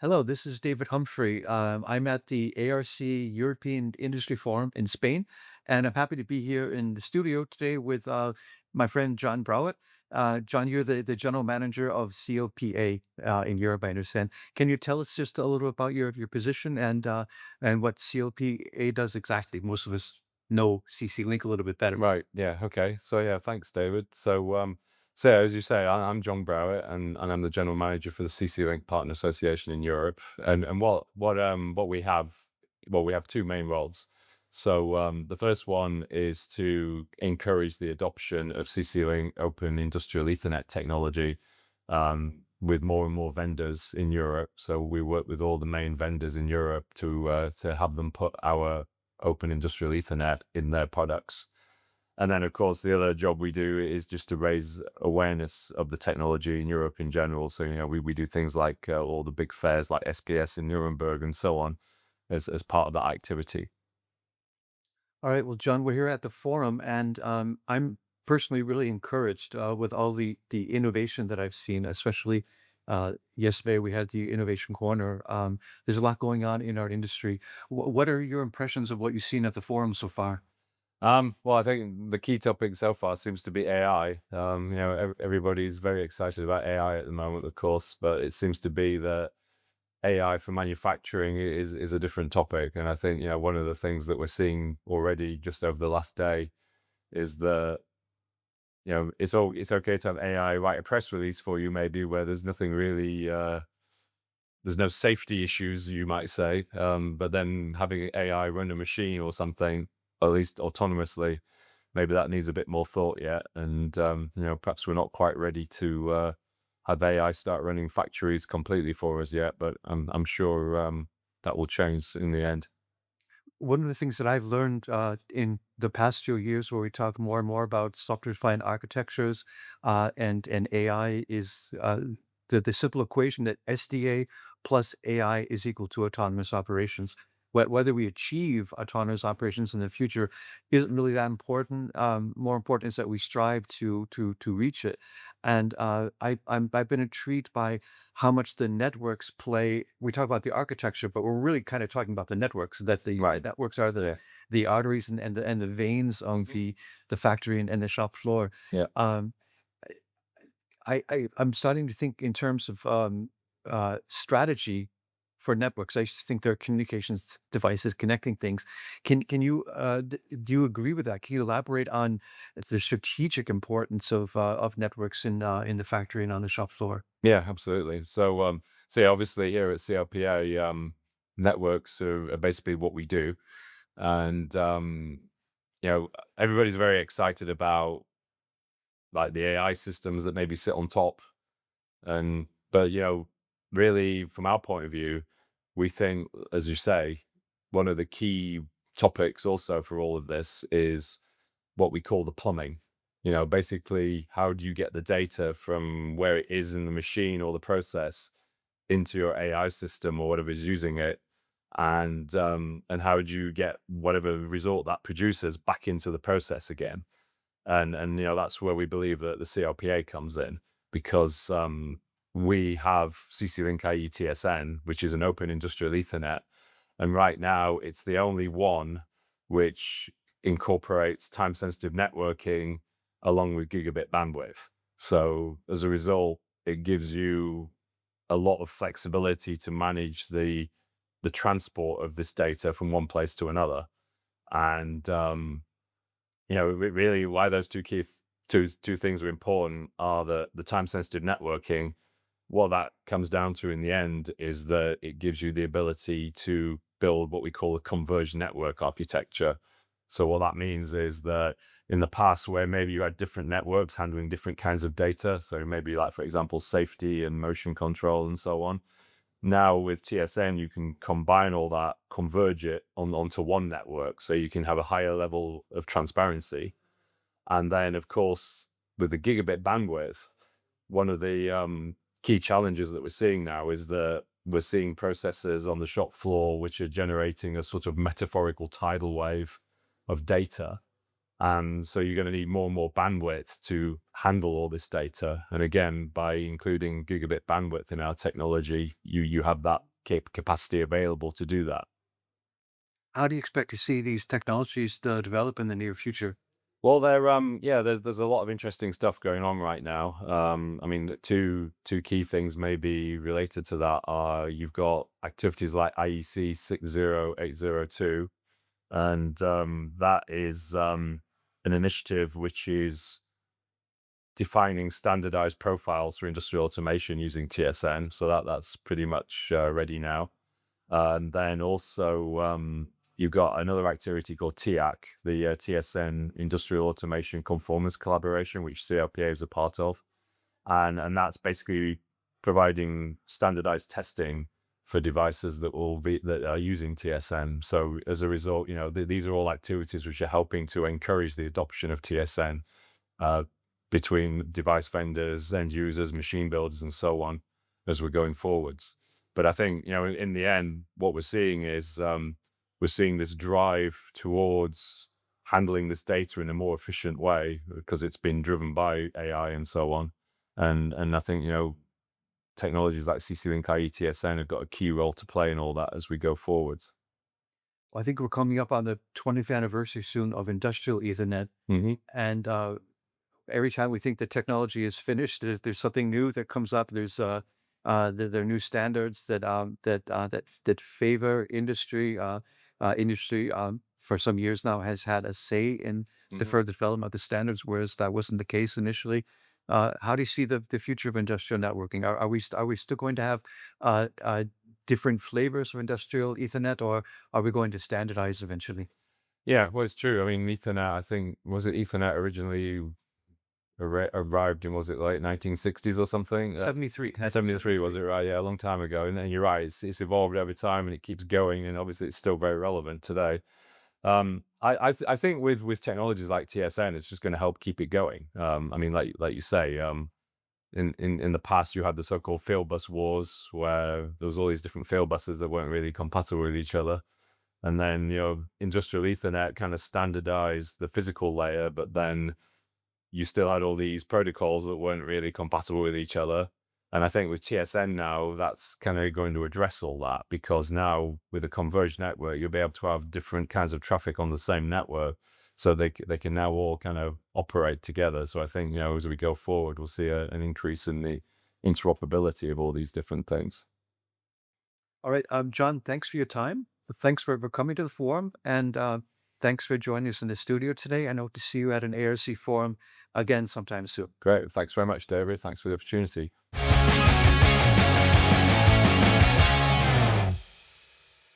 Hello, this is David Humphrey. I'm at the ARC European Industry Forum in Spain, and I'm happy to be here in the studio today with my friend John Browett. John, you're the general manager of COPA in Europe, I understand. Can you tell us just a little about your position and what COPA does exactly? Most of us know CC Link a little bit better. Right. Yeah. Okay. So yeah, thanks, David. So yeah, as you say, I'm John Browett, and I'm the general manager for the CC Link Partner Association in Europe. And what we have, well, we have two main roles. The first one is to encourage the adoption of CC Link Open Industrial Ethernet technology with more and more vendors in Europe. So we work with all the main vendors in Europe to have them put our Open Industrial Ethernet in their products. And then, of course, the other job we do is just to raise awareness of the technology in Europe in general. So, we do things like all the big fairs like SKS in Nuremberg and so on as part of that activity. All right. Well, John, we're here at the forum, and I'm personally really encouraged with all the innovation that I've seen, especially yesterday we had the innovation corner. There's a lot going on in our industry. What are your impressions of what you've seen at the forum so far? Well, I think the key topic so far seems to be AI. Everybody's very excited about AI at the moment, of course, but it seems to be that AI for manufacturing is a different topic. And I think, one of the things that we're seeing already just over the last day is that it's okay to have AI write a press release for you, maybe where there's nothing really, there's no safety issues, you might say. But then having AI run a machine or something, at least autonomously, maybe that needs a bit more thought yet. And perhaps we're not quite ready to have AI start running factories completely for us yet. But I'm sure that will change in the end. One of the things that I've learned in the past few years, where we talk more and more about software-defined architectures and AI, is the simple equation that SDA plus AI is equal to autonomous operations. Whether we achieve autonomous operations in the future isn't really that important. More important is that we strive to reach it. And I've been intrigued by how much the networks play. We talk about the architecture, but we're really kind of talking about the networks, that the Right. networks are Yeah. the arteries and the veins of the factory and the shop floor. Yeah. Um, I'm starting to think in terms of strategy for networks. I used to think they're communications devices connecting things. Can you do you agree with that? Can you elaborate on the strategic importance of networks in the factory and on the shop floor? Yeah, absolutely. So yeah, obviously here at CLPA, networks are basically what we do. And, you know, everybody's very excited about like the AI systems that maybe sit on top. But, really from our point of view, we think, as you say, one of the key topics also for all of this is what we call the plumbing. Basically, how do you get the data from where it is in the machine or the process into your AI system or whatever is using it, and how do you get whatever result that produces back into the process again? And that's where we believe that the CLPA comes in because we have CC Link IETSN, which is an open industrial Ethernet, and right now it's the only one which incorporates time sensitive networking along with gigabit bandwidth. So as a result, it gives you a lot of flexibility to manage the transport of this data from one place to another. And really why those two things are important are the time sensitive networking. What that comes down to in the end is that it gives you the ability to build what we call a converged network architecture. So what that means is that in the past, where maybe you had different networks handling different kinds of data, so maybe like, for example, safety and motion control and so on, now with TSN, you can combine all that, converge it onto one network, so you can have a higher level of transparency. And then, of course, with the gigabit bandwidth, one of the key challenges that we're seeing now is that we're seeing processors on the shop floor which are generating a sort of metaphorical tidal wave of data. And so you're going to need more and more bandwidth to handle all this data. And again, by including gigabit bandwidth in our technology, you have that capacity available to do that. How do you expect to see these technologies develop in the near future? Well, yeah, there's a lot of interesting stuff going on right now. I mean, the two key things maybe related to that are you've got activities like IEC 60802, and that is an initiative which is defining standardized profiles for industrial automation using TSN. So that's pretty much ready now. And then also, you've got another activity called TIAC, the TSN Industrial Automation Conformance Collaboration, which CLPA is a part of. And that's basically providing standardized testing for devices that are using TSN. So as a result, these are all activities which are helping to encourage the adoption of TSN uh, between device vendors, end users, machine builders, and so on as we're going forwards. But I think, in the end, what we're seeing is we're seeing this drive towards handling this data in a more efficient way because it's been driven by AI and so on. And I think, technologies like CC-Link IETSN have got a key role to play in all that as we go forwards. Well, I think we're coming up on the 20th anniversary soon of industrial Ethernet, Hmm. and every time we think the technology is finished, there's something new that comes up. There are new standards that favor industry. Industry for some years now has had a say in the Hmm. further development of the standards, whereas that wasn't the case initially. How do you see the future of industrial networking? Are we still going to have different flavors of industrial Ethernet, or are we going to standardize eventually? Yeah, well, it's true. I mean, Ethernet, I think, was it Ethernet originally arrived in, was it like 1960s or something? 73, '73 was 1973. it, right? Yeah, a long time ago. And then you're right, it's evolved over time and it keeps going, and obviously it's still very relevant today. I think with technologies like TSN, it's just going to help keep it going. I mean, like you say, in the past you had the so-called field bus wars where there was all these different field buses that weren't really compatible with each other. And then, industrial Ethernet kind of standardized the physical layer, but then you still had all these protocols that weren't really compatible with each other. And I think with TSN now, that's kind of going to address all that because now with a converged network, you'll be able to have different kinds of traffic on the same network. So they can now all kind of operate together. So I think, as we go forward, we'll see an increase in the interoperability of all these different things. All right, John, thanks for your time. Thanks for coming to the forum, and thanks for joining us in the studio today. And hope to see you at an ARC forum again sometime soon. Great. Thanks very much, David. Thanks for the opportunity.